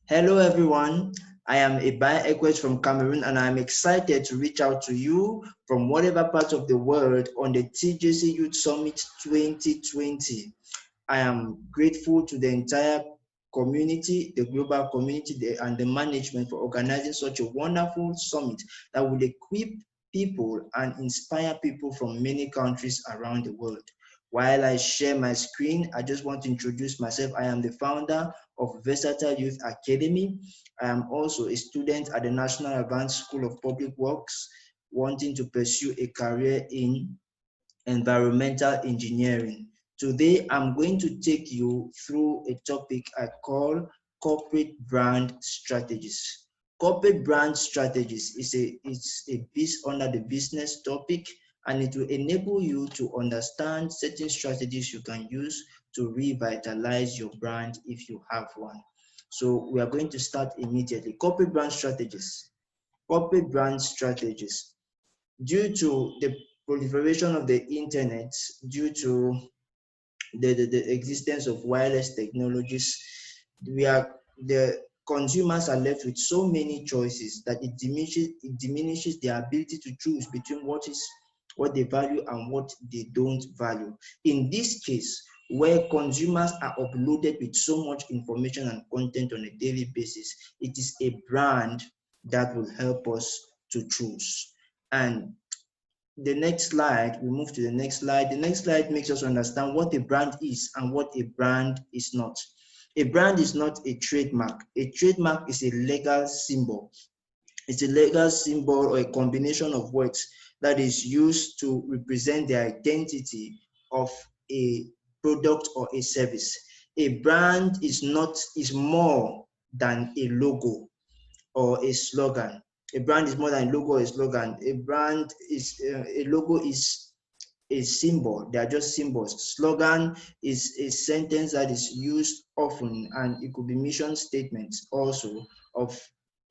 Hello everyone, I am EBAI from Cameroon and I'm excited to reach out to you from whatever part of the world on the TGC Youth Summit 2020. I am grateful to the entire community, the global community and the management for organizing such a wonderful summit that will equip people and inspire people from many countries around the world. While I share my screen, I just want to introduce myself. I am the founder of Versatile Youth Academy. I am also a student at the National Advanced School of Public Works, wanting to pursue a career in environmental engineering. Today, I'm going to take you through a topic I call corporate brand strategies. Corporate brand strategies is a piece under the business topic, and it will enable you to understand certain strategies you can use to revitalize your brand if you have one. So we are going to start immediately. Corporate brand strategies. Corporate brand strategies. Due to the proliferation of the internet, due to the existence of wireless technologies, the consumers are left with so many choices that it diminishes their ability to choose between what they value and what they don't value. In this case, where consumers are uploaded with so much information and content on a daily basis, it is a brand that will help us to choose. And the next slide, we move to the next slide. The next slide makes us understand what a brand is and what a brand is not. A brand is not a trademark. A trademark is a legal symbol. It's a legal symbol or a combination of words that is used to represent the identity of a product or a service. A brand is more than a logo or a slogan. A brand is more than a logo or a slogan. A logo is a symbol. They are just symbols. Slogan is a sentence that is used often, and it could be mission statements also of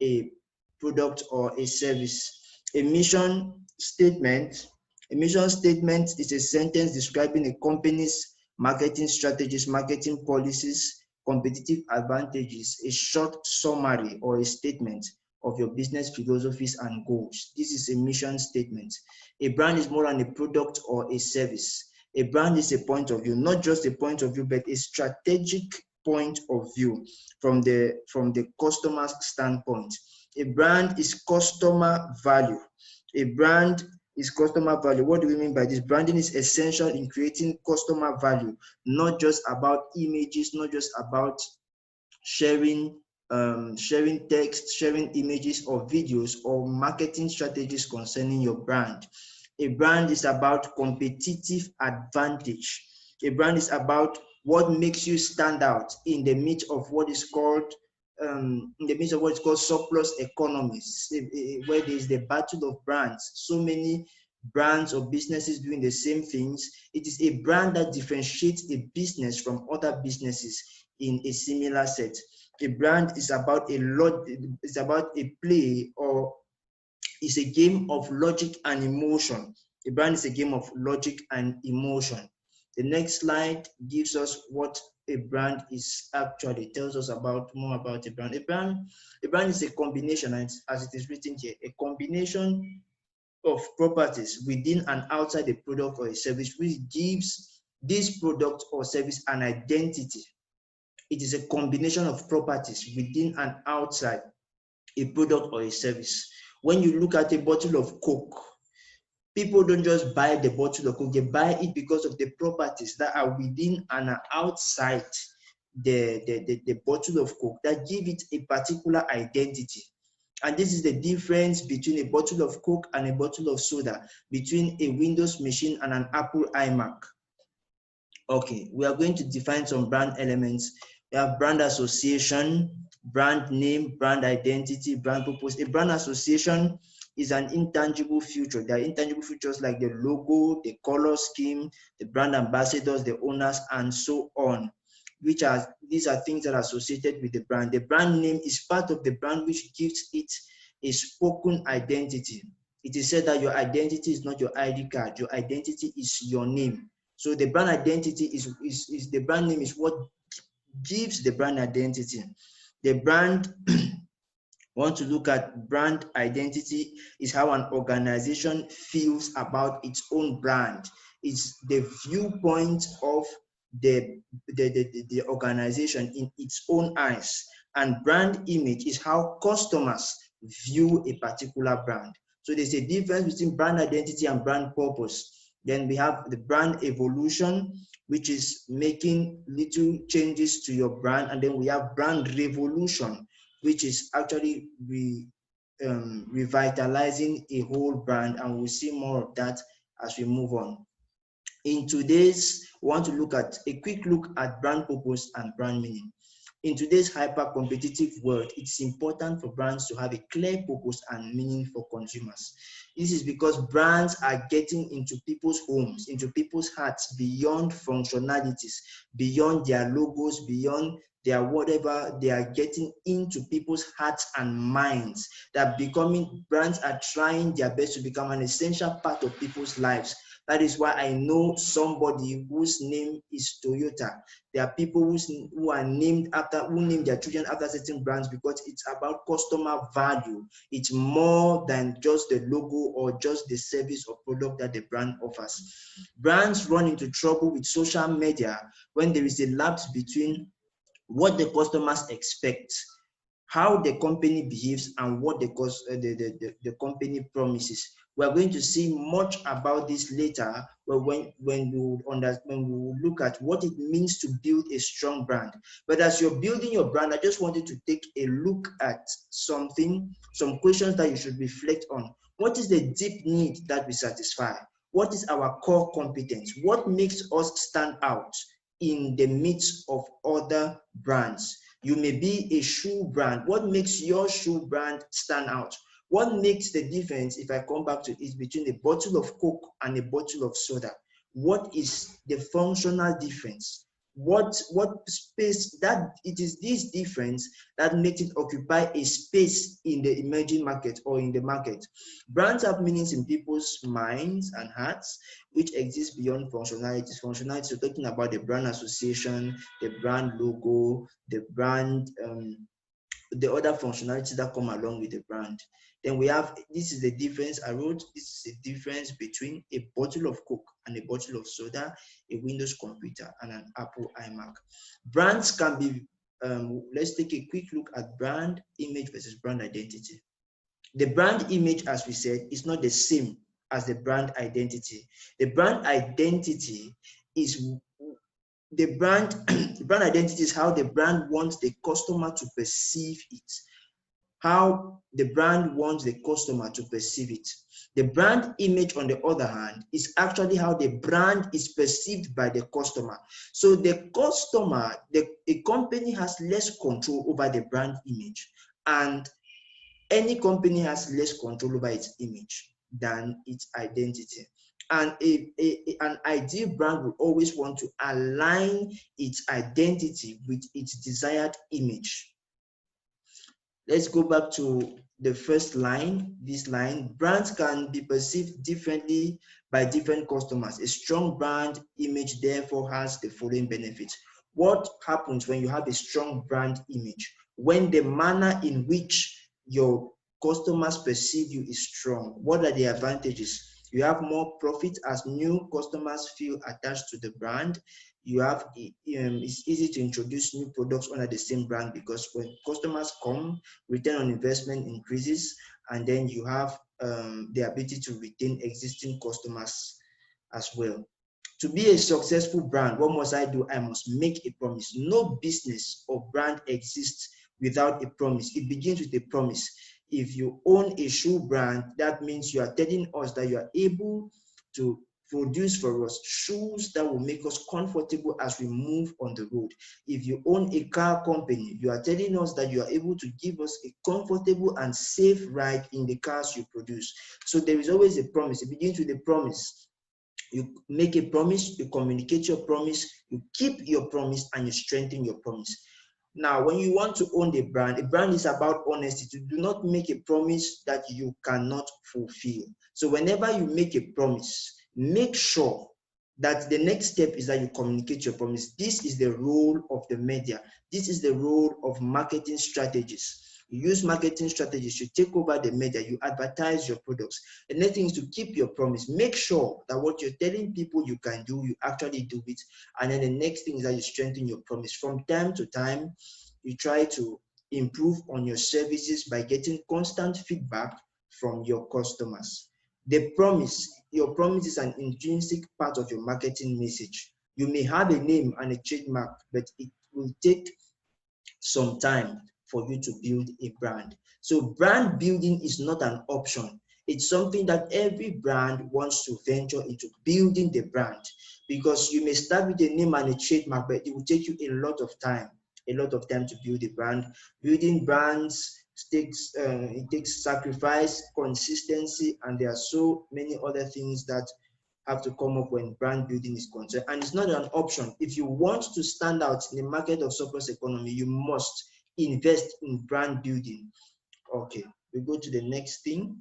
a product or a service. A mission statement is a sentence describing a company's marketing strategies, marketing policies, competitive advantages, a short summary or a statement of your business philosophies and goals. This is a mission statement. A brand is more than a product or a service. A brand is a point of view, not just a point of view, but a strategic point of view from the customer's standpoint. A brand is customer value. A brand is customer value. What do we mean by this? Branding is essential in creating customer value, not just about images, not just about sharing text, sharing images or videos or marketing strategies concerning your brand. A brand is about competitive advantage. A brand is about what makes you stand out in the midst of what is called surplus economies, where there is the battle of brands. So many brands or businesses doing the same things. It is a brand that differentiates a business from other businesses in a similar set. A brand is about a play, or is a game of logic and emotion. A brand is a game of logic and emotion. The next slide gives us what a brand is actually, tells us more about a brand. A brand is a combination, as it is written here, a combination of properties within and outside a product or a service, which gives this product or service an identity. It is a combination of properties within and outside a product or a service. When you look at a bottle of Coke, people don't just buy the bottle of Coke, they buy it because of the properties that are within and are outside the bottle of Coke that give it a particular identity. And this is the difference between a bottle of Coke and a bottle of soda, between a Windows machine and an Apple iMac. Okay, we are going to define some brand elements. We have brand association, brand name, brand identity, brand purpose. A brand association is an intangible feature. There are intangible features like the logo, the color scheme, the brand ambassadors, the owners, and so on. These are things that are associated with the brand. The brand name is part of the brand, which gives it a spoken identity. It is said that your identity is not your ID card. Your identity is your name. So the brand identity is the brand name is what gives the brand identity. The brand, want to look at brand identity is how an organization feels about its own brand. It's the viewpoint of the organization in its own eyes. And brand image is how customers view a particular brand. So there's a difference between brand identity and brand purpose. Then we have the brand evolution, which is making little changes to your brand. And then we have brand revolution, which is actually revitalizing a whole brand, and we'll see more of that as we move on. In today's, we want to look at a quick look at brand purpose and brand meaning. In today's hyper-competitive world, it's important for brands to have a clear purpose and meaning for consumers. This is because brands are getting into people's homes, into people's hearts, beyond functionalities, beyond their logos, beyond their whatever. They are getting into people's hearts and minds. That brands are trying their best to become an essential part of people's lives. That is why I know somebody whose name is Toyota. There are people who name their children after certain brands because it's about customer value. It's more than just the logo or just the service or product that the brand offers. Brands run into trouble with social media when there is a lapse between what the customers expect, how the company behaves, and what the company promises. We're going to see much about this later when we look at what it means to build a strong brand. But as you're building your brand, I just wanted to take a look at some questions that you should reflect on. What is the deep need that we satisfy? What is our core competence? What makes us stand out in the midst of other brands? You may be a shoe brand. What makes your shoe brand stand out? What makes the difference, if I come back to it, between a bottle of Coke and a bottle of soda? What is the functional difference? What space that it is this difference that makes it occupy a space in the emerging market or in the market? Brands have meanings in people's minds and hearts, which exist beyond functionalities. Functionalities, we're talking about the brand association, the brand logo, the brand, the other functionalities that come along with the brand. Then we have, this is the difference I wrote, this is the difference between a bottle of Coke and a bottle of soda, a Windows computer and an Apple iMac. Brands can be, let's take a quick look at brand image versus brand identity. The brand image, as we said, is not the same as the brand identity. The brand identity is the brand identity is how the brand wants the customer to perceive it. How the brand wants the customer to perceive it. The brand image, on the other hand, is actually how the brand is perceived by the customer. So the customer, a company has less control over the brand image, and any company has less control over its image than its identity. And an ideal brand will always want to align its identity with its desired image. Let's go back to the first line, this line. Brands can be perceived differently by different customers. A strong brand image therefore has the following benefits. What happens when you have a strong brand image? When the manner in which your customers perceive you is strong, what are the advantages? You have more profit as new customers feel attached to the brand. You have, it's easy to introduce new products under the same brand, because when customers come, return on investment increases, and then you have the ability to retain existing customers as well. To be a successful brand, what must I do? I must make a promise. No business or brand exists without a promise. It begins with a promise. If you own a shoe brand, that means you are telling us that you are able to produce for us shoes that will make us comfortable as we move on the road. If you own a car company, you are telling us that you are able to give us a comfortable and safe ride in the cars you produce. So there is always a promise. It begins with a promise. You make a promise, you communicate your promise, you keep your promise, and you strengthen your promise. Now, when you want to own a brand is about honesty. Do not make a promise that you cannot fulfill. So whenever you make a promise, make sure that the next step is that you communicate your promise. This is the role of the media. This is the role of marketing strategies. You use marketing strategies, you take over the media, you advertise your products. The next thing is to keep your promise. Make sure that what you're telling people you can do, you actually do it. And then the next thing is that you strengthen your promise. From time to time, you try to improve on your services by getting constant feedback from your customers. The promise, your promise is an intrinsic part of your marketing message. You may have a name and a trademark, but it will take some time for you to build a brand. So brand building is not an option. It's something that every brand wants to venture into, building the brand, because you may start with a name and a trademark, but it will take you a lot of time to build a brand. Building brands it takes sacrifice, consistency, and there are so many other things that have to come up when brand building is concerned. And it's not an option. If you want to stand out in the market of surplus economy, you must invest in brand building. Okay, we go to the next thing.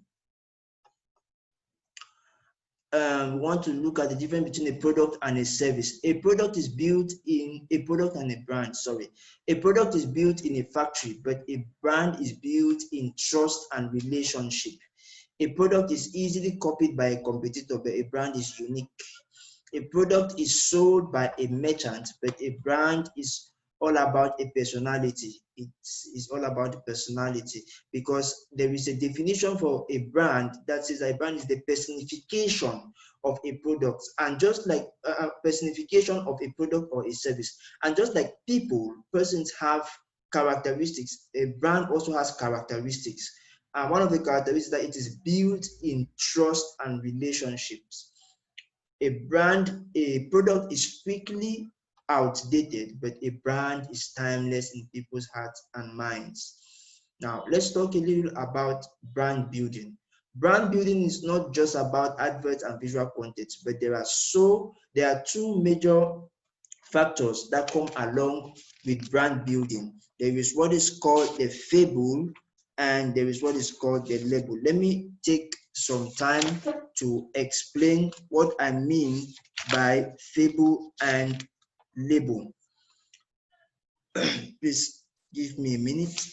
We want to look at the difference between a product and a service. A product is built in a product and a brand, sorry. A product is built in a factory, but a brand is built in trust and relationship. A product is easily copied by a competitor, but a brand is unique. A product is sold by a merchant, but a brand is all about a personality. It's all about the personality, because there is a definition for a brand that says a brand is the personification of a product, and just like a personification of a product or a service. And just like persons have characteristics, a brand also has characteristics. And one of the characteristics is that it is built in trust and relationships. A product is quickly outdated, but a brand is timeless in people's hearts and minds. Now, let's talk a little about brand building. Brand building is not just about adverts and visual content, but there are two major factors that come along with brand building. There is what is called the fable, and there is what is called the label. Let me take some time to explain what I mean by fable and label. Please give me a minute.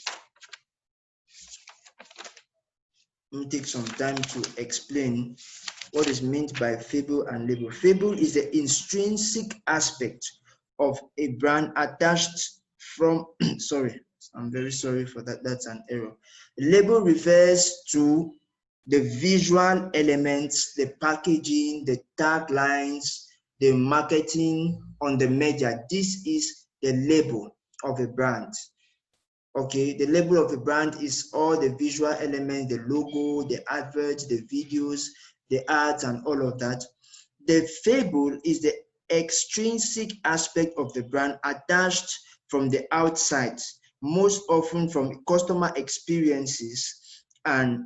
Let me take some time to explain what is meant by fable and label. Fable is the intrinsic aspect of a brand attached from, sorry, I'm very sorry for that, that's an error. Label refers to the visual elements, the packaging, the taglines, the marketing on the media. This is the label of a brand. Okay, the label of a brand is all the visual elements, the logo, the adverts, the videos, the ads, and all of that. The fable is the extrinsic aspect of the brand attached from the outside, most often from customer experiences and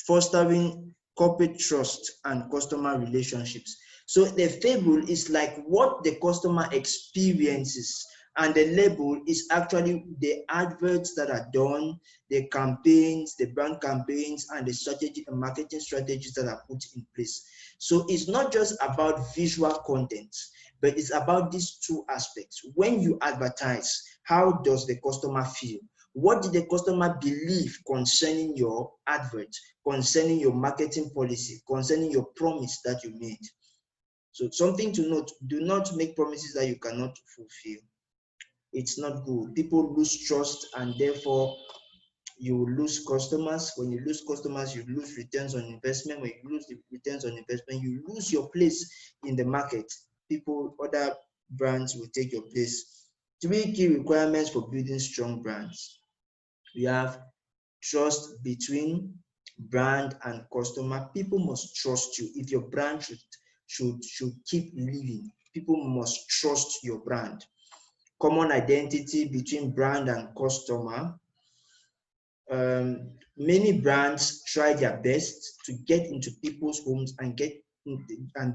fostering corporate trust and customer relationships. So the fable is like what the customer experiences, and the label is actually the adverts that are done, the campaigns, the brand campaigns, and the strategy and marketing strategies that are put in place. So it's not just about visual content, but it's about these two aspects. When you advertise, how does the customer feel? What did the customer believe concerning your advert, concerning your marketing policy, concerning your promise that you made? So something to note, do not make promises that you cannot fulfill. It's not good. People lose trust, and therefore you lose customers. When you lose customers, you lose returns on investment. When you lose the returns on investment, you lose your place in the market. Other brands will take your place. 3 key requirements for building strong brands. We have trust between brand and customer. People must trust you. If your brand should keep living, people must trust your brand. Common identity between brand and customer. Many brands try their best to get into people's homes and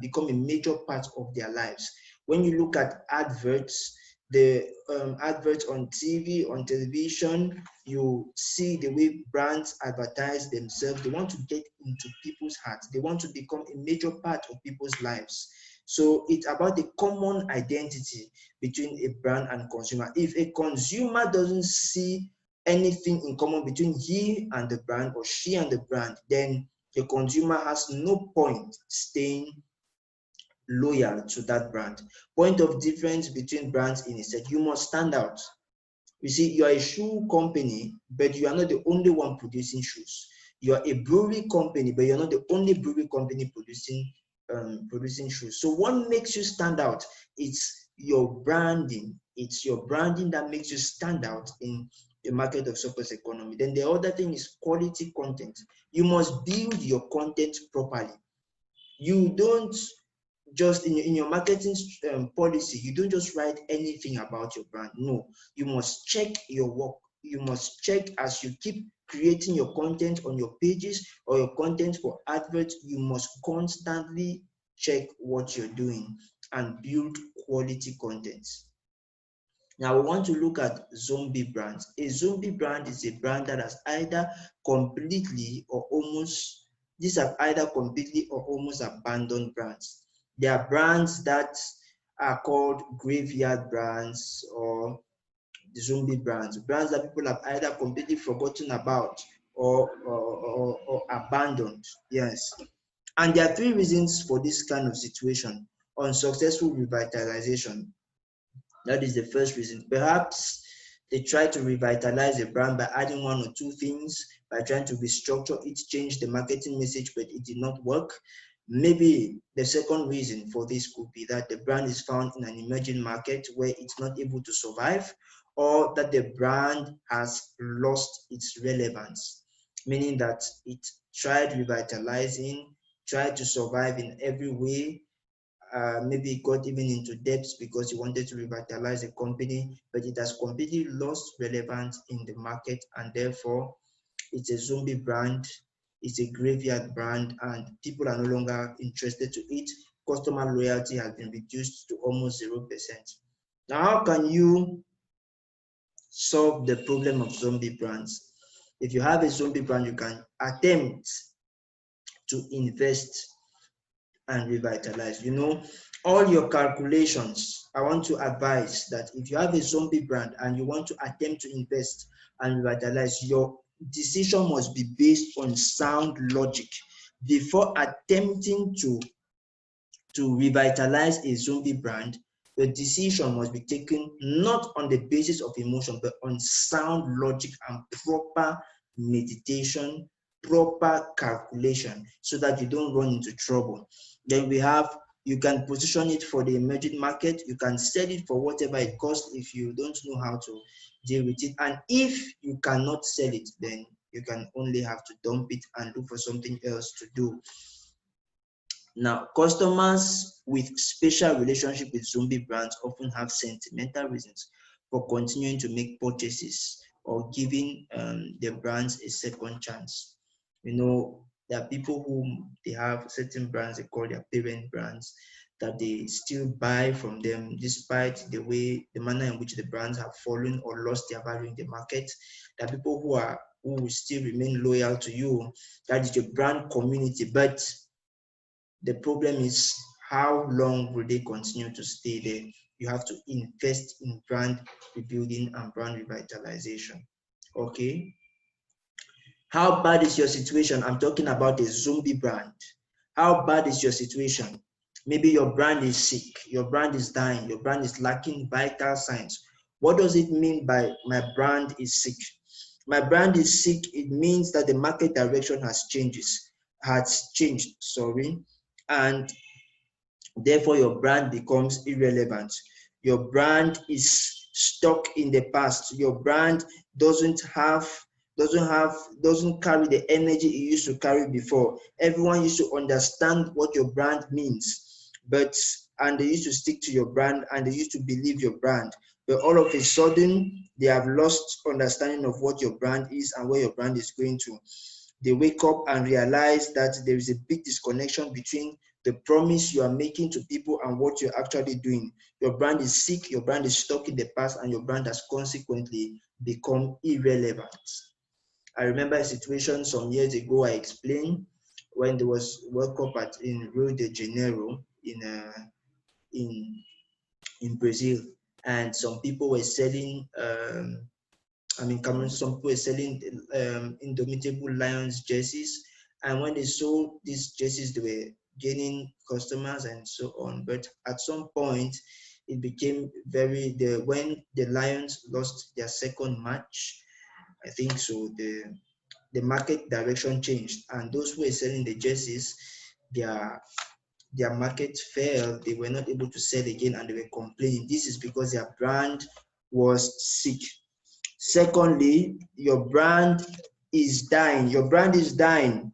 become a major part of their lives. When you look at adverts, the adverts on TV, on television, you see the way brands advertise themselves. They want to get into people's hearts. They want to become a major part of people's lives. So it's about the common identity between a brand and consumer. If a consumer doesn't see anything in common between he and the brand or she and the brand, then the consumer has no point staying loyal to that brand. Point of difference between brands in a set, you must stand out. You see, you are a shoe company, but you are not the only one producing shoes. You are a brewery company, but you're not the only brewery company producing shoes. So what makes you stand out? It's your branding. It's your branding that makes you stand out in the market of surplus economy. Then the other thing is quality content. You must build your content properly. You don't just in your marketing policy, you don't just write anything about your brand. No, you must check your work. You must check as you keep creating your content on your pages or your content for adverts. You must constantly check what you're doing and build quality content. Now we want to look at zombie brands. A zombie brand is a brand that has either completely or almost, these are either completely or almost abandoned brands. There are brands that are called graveyard brands or zombie brands, brands that people have either completely forgotten about or abandoned. Yes. And there are three reasons for this kind of situation: unsuccessful revitalization. That is the first reason. Perhaps they try to revitalize a brand by adding one or two things, by trying to restructure it, change the marketing message, but it did not work. Maybe the second reason for this could be that the brand is found in an emerging market where it's not able to survive, or that the brand has lost its relevance, meaning that it tried revitalizing, tried to survive in every way, maybe it got even into debts because he wanted to revitalize the company, but it has completely lost relevance in the market, and therefore it's a zombie brand, it's a graveyard brand, and people are no longer interested to it. Customer loyalty has been reduced to almost 0%. Now, how can you solve the problem of zombie brands? If you have a zombie brand, you can attempt to invest and revitalize. You know, all your calculations, I want to advise that if you have a zombie brand and you want to attempt to invest and revitalize, your decision must be based on sound logic. Before attempting to revitalize a zombie brand, the decision must be taken not on the basis of emotion, but on sound logic and proper meditation, proper calculation, so that you don't run into trouble. Then we have, you can position it for the emerging market. You can sell it for whatever it costs if you don't know how to deal with it. And if you cannot sell it, then you can only have to dump it and look for something else to do. Now, customers with special relationship with zombie brands often have sentimental reasons for continuing to make purchases or giving their brands a second chance. You know, there are people who they have certain brands they call their parent brands that they still buy from them despite the manner in which the brands have fallen or lost their value in the market. There are people who will still remain loyal to you. That is your brand community, but the problem is, how long will they continue to stay there? You have to invest in brand rebuilding and brand revitalization. Okay. How bad is your situation? I'm talking about a zombie brand. How bad is your situation? Maybe your brand is sick, your brand is dying, your brand is lacking vital signs. What does it mean by my brand is sick? My brand is sick, it means that the market direction has changed, and therefore your brand becomes irrelevant. Your brand is stuck in the past. Your brand doesn't carry the energy it used to carry before. Everyone used to understand what your brand means, and they used to stick to your brand and they used to believe your brand. But all of a sudden, they have lost understanding of what your brand is and where your brand is going to. They wake up and realize that there is a big disconnection between the promise you are making to people and what you're actually doing. Your brand is sick, your brand is stuck in the past, and your brand has consequently become irrelevant. I remember a situation some years ago I explained when there was World Cup in Rio de Janeiro in Brazil, and some people were selling Cameroon, some people were selling Indomitable Lions jerseys, and when they sold these jerseys, they were gaining customers and so on. But at some point, it became when the Lions lost their second match, I think so, the market direction changed, and those who were selling the jerseys, their market fell. They were not able to sell again, and they were complaining. This is because their brand was sick. Secondly, your brand is dying. Your brand is dying.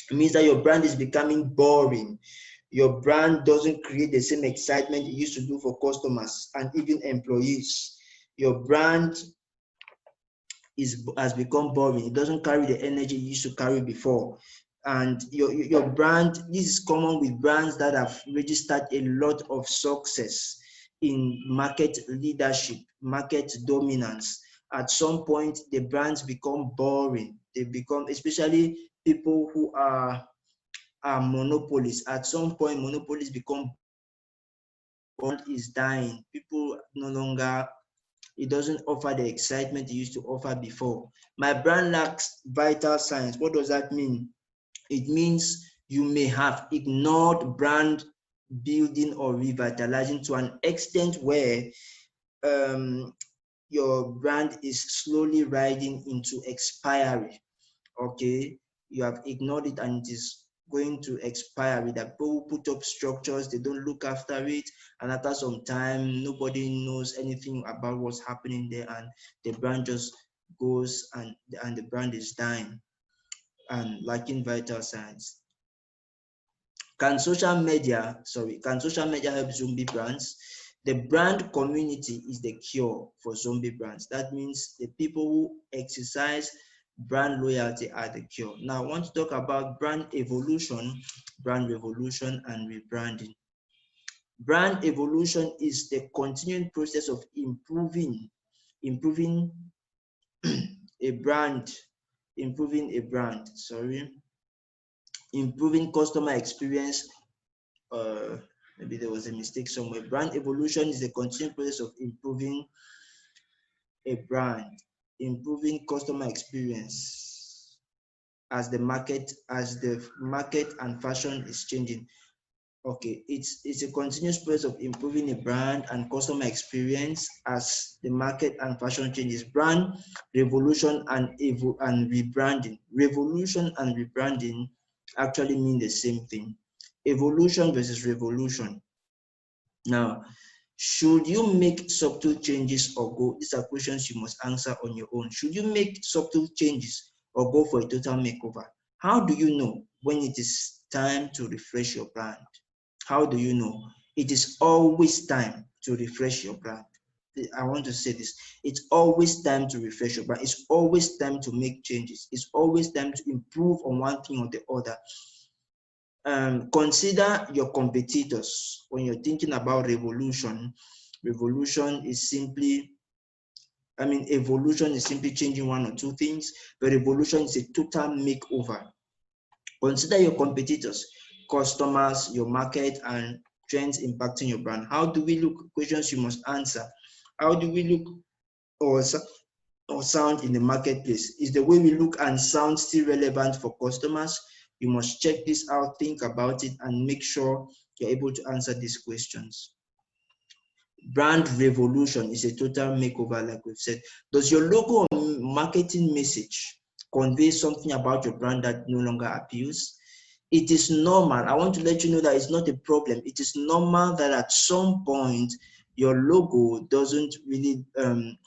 It means that your brand is becoming boring. Your brand doesn't create the same excitement it used to do for customers and even employees. Your brand has become boring. It doesn't carry the energy it used to carry before. And your brand, this is common with brands that have registered a lot of success in market leadership, market dominance. At some point, the brands become boring. They become, especially people who are monopolies. At some point, monopolies become, brand is dying. People no longer, it doesn't offer the excitement it used to offer before. My brand lacks vital signs. What does that mean? It means you may have ignored brand building or revitalizing to an extent where your brand is slowly riding into expiry. Okay, you have ignored it and it is going to expire. That people put up structures, they don't look after it, and after some time nobody knows anything about what's happening there, and the brand just goes and the brand is dying and lacking vital signs. Can social media help zombie brands? The brand community is the cure for zombie brands. That means the people who exercise brand loyalty are the cure. Now I want to talk about brand evolution, brand revolution, and rebranding. Brand evolution is the continuing process of improving a brand, improving customer experience. Maybe there was a mistake somewhere. Brand evolution is the continuing process of improving a brand, improving customer experience as the market and fashion is changing. Okay, it's a continuous process of improving a brand and customer experience as the market and fashion changes. Brand revolution and rebranding. Revolution and rebranding actually mean the same thing. Evolution versus revolution. Now, should you make subtle changes or go? These are questions you must answer on your own. Should you make subtle changes or go for a total makeover? How do you know when it is time to refresh your brand? How do you know? It is always time to refresh your brand. I want to say this. It's always time to refresh your brand. It's always time to make changes. It's always time to improve on one thing or the other. Consider your competitors when you're thinking about revolution. Evolution is simply changing one or two things, but revolution is a total makeover. Consider your competitors, customers, your market, and trends impacting your brand. How do we look? Questions you must answer. How do we look or sound in the marketplace? Is the way we look and sound still relevant for customers? You must check this out, think about it, and make sure you're able to answer these questions. Brand revolution is a total makeover, like we've said. Does your logo or marketing message convey something about your brand that no longer appeals? It is normal. I want to let you know that it's not a problem. It is normal that at some point your logo doesn't really,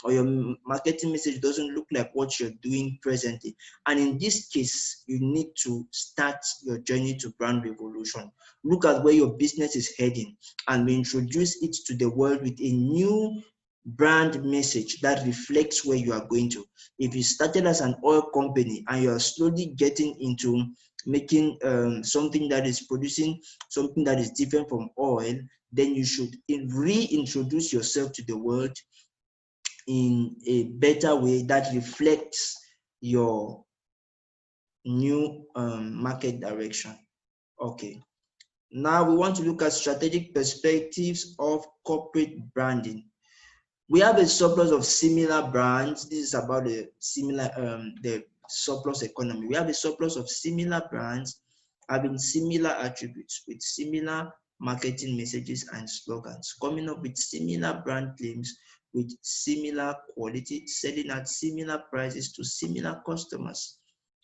or your marketing message doesn't look like what you're doing presently. And in this case, you need to start your journey to brand revolution. Look at where your business is heading and introduce it to the world with a new brand message that reflects where you are going to. If you started as an oil company and you're slowly getting into making something that is producing something that is different from oil, then you should reintroduce yourself to the world in a better way that reflects your new market direction. Okay, now we want to look at strategic perspectives of corporate branding. We have a surplus of similar brands. This is about the surplus economy. We have a surplus of similar brands having similar attributes with similar marketing messages and slogans, coming up with similar brand claims with similar quality, selling at similar prices to similar customers.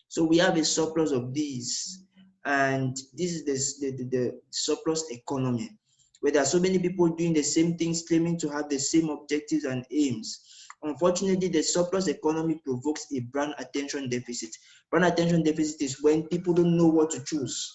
So we have a surplus of these, and this is the surplus economy, where there are so many people doing the same things, claiming to have the same objectives and aims. Unfortunately, the surplus economy provokes a brand attention deficit. Brand attention deficit is when people don't know what to choose.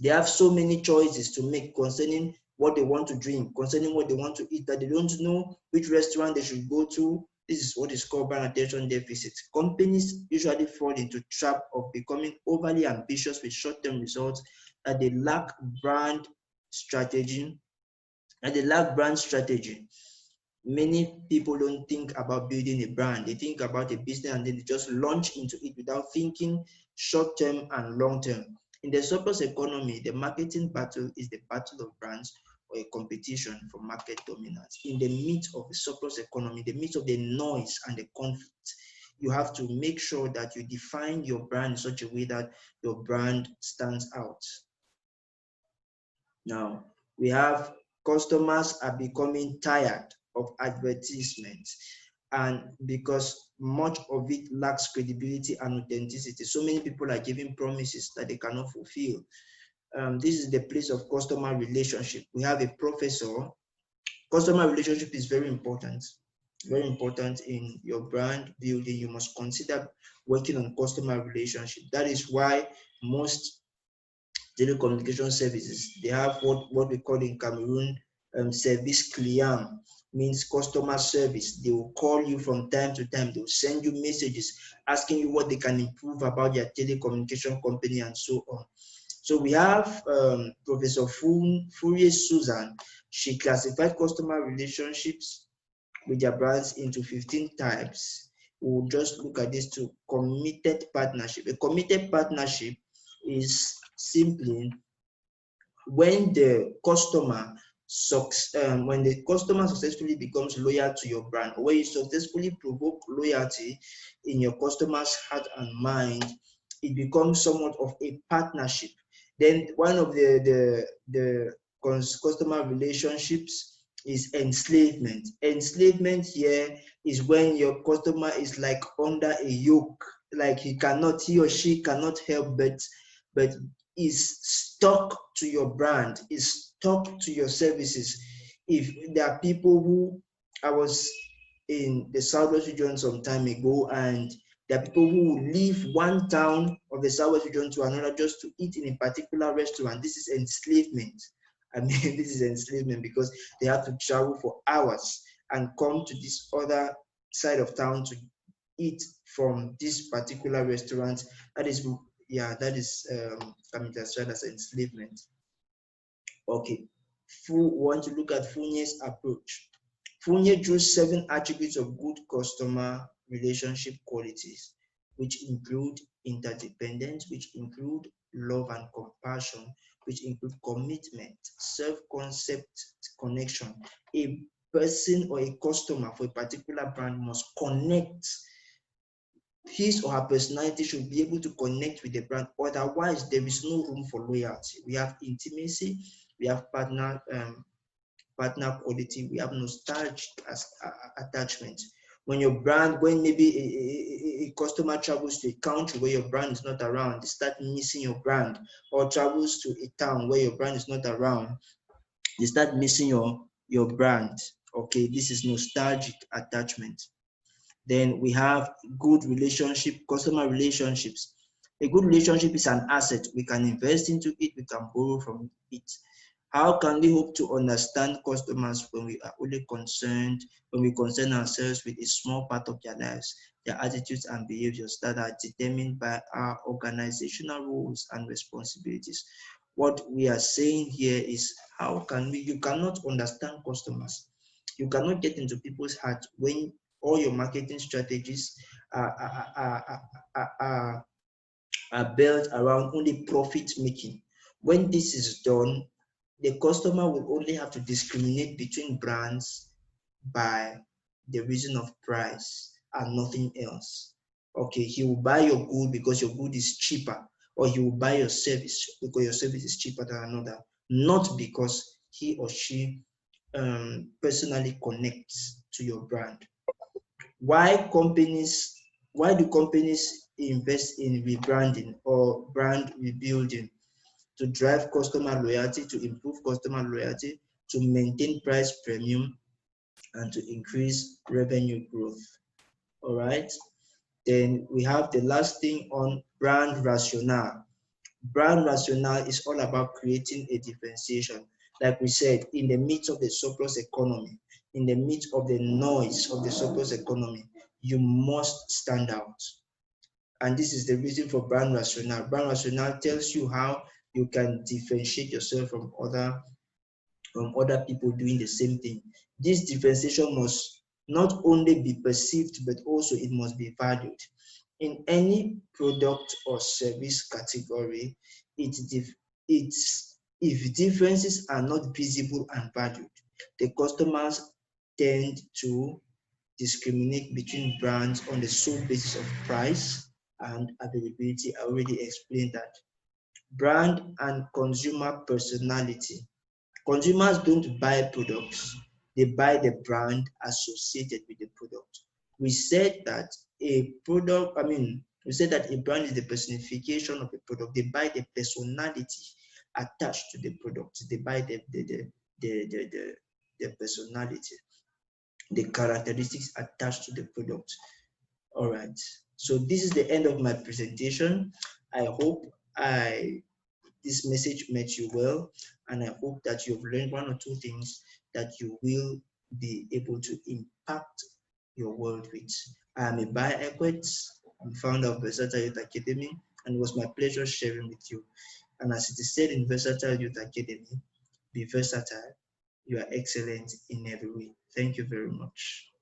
They have so many choices to make concerning what they want to drink, concerning what they want to eat, that they don't know which restaurant they should go to. This is what is called brand attention deficit. Companies usually fall into trap of becoming overly ambitious with short-term results, that they lack brand strategy. Many people don't think about building a brand. They think about a business and then they just launch into it without thinking short-term and long-term. In the surplus economy, the marketing battle is the battle of brands, or a competition for market dominance. In the midst of the surplus economy, the midst of the noise and the conflict, you have to make sure that you define your brand in such a way that your brand stands out. Now, we have customers are becoming tired of advertisements, and because much of it lacks credibility and authenticity, so many people are giving promises that they cannot fulfill. This is the place of customer relationship. We have a professor. Customer relationship is very important in your brand building. You must consider working on customer relationship. That is why most telecommunication services, they have what we call in Cameroon service client, means customer service. They will call you from time to time. They will send you messages asking you what they can improve about their telecommunication company and so on. So we have Professor Fourier Susan. She classified customer relationships with their brands into 15 types. We'll just look at this to committed partnership. A committed partnership is simply when the customer successfully becomes loyal to your brand, or when you successfully provoke loyalty in your customer's heart and mind, it becomes somewhat of a partnership. Then one of the customer relationships is enslavement. Enslavement here is when your customer is like under a yoke, like he or she cannot help but is stuck to your brand, is stuck to your services. If there are people who, I was in the Southwest region some time ago, and there are people who will leave one town of the Southwest region to another just to eat in a particular restaurant. This is enslavement. I mean, this is enslavement because they have to travel for hours and come to this other side of town to eat from this particular restaurant. That is classified as enslavement. Okay, want to look at Fournier's approach. Fournier drew 7 attributes of good customer relationship qualities, which include interdependence, which include love and compassion, which include commitment, self-concept connection. A person or a customer for a particular brand must connect. His or her personality should be able to connect with the brand, otherwise there is no room for loyalty. We have intimacy, we have partner quality, we have nostalgic attachment. When maybe a customer travels to a country where your brand is not around, they start missing your brand, or travels to a town where your brand is not around, they start missing your brand. Okay, this is nostalgic attachment. Then we have good relationship, customer relationships. A good relationship is an asset. We can invest into it, we can borrow from it. How can we hope to understand customers when we are only concerned, when we concern ourselves with a small part of their lives, their attitudes and behaviors that are determined by our organizational roles and responsibilities? What we are saying here is, how can we, you cannot understand customers. You cannot get into people's hearts when all your marketing strategies are built around only profit making. When this is done, the customer will only have to discriminate between brands by the reason of price and nothing else. Okay, he will buy your good because your good is cheaper, or he will buy your service because your service is cheaper than another, not because he or she personally connects to your brand. Why do companies invest in rebranding or brand rebuilding? To drive customer loyalty, to improve customer loyalty, to maintain price premium, and to increase revenue growth. All right. Then we have the last thing on brand rationale. Brand rationale is all about creating a differentiation. Like we said, in the midst of the surplus economy, in the midst of the noise of the surplus economy, you must stand out. And this is the reason for brand rationale. Brand rationale tells you how you can differentiate yourself from other people doing the same thing. This differentiation must not only be perceived, but also it must be valued. In any product or service category, if differences are not visible and valued, the customers tend to discriminate between brands on the sole basis of price and availability. I already explained that. Brand and consumer personality. Consumers don't buy products, they buy the brand associated with the product. We said that a brand is the personification of a product. They buy the personality attached to the product. They buy the personality, the characteristics attached to the product. All right. So this is the end of my presentation. I hope this message met you well, and I hope that you've learned one or two things that you will be able to impact your world with. I am EKWET. I'm founder of Versatile Youth Academy, and it was my pleasure sharing with you. And as it is said in Versatile Youth Academy, be versatile. You are excellent in every way. Thank you very much.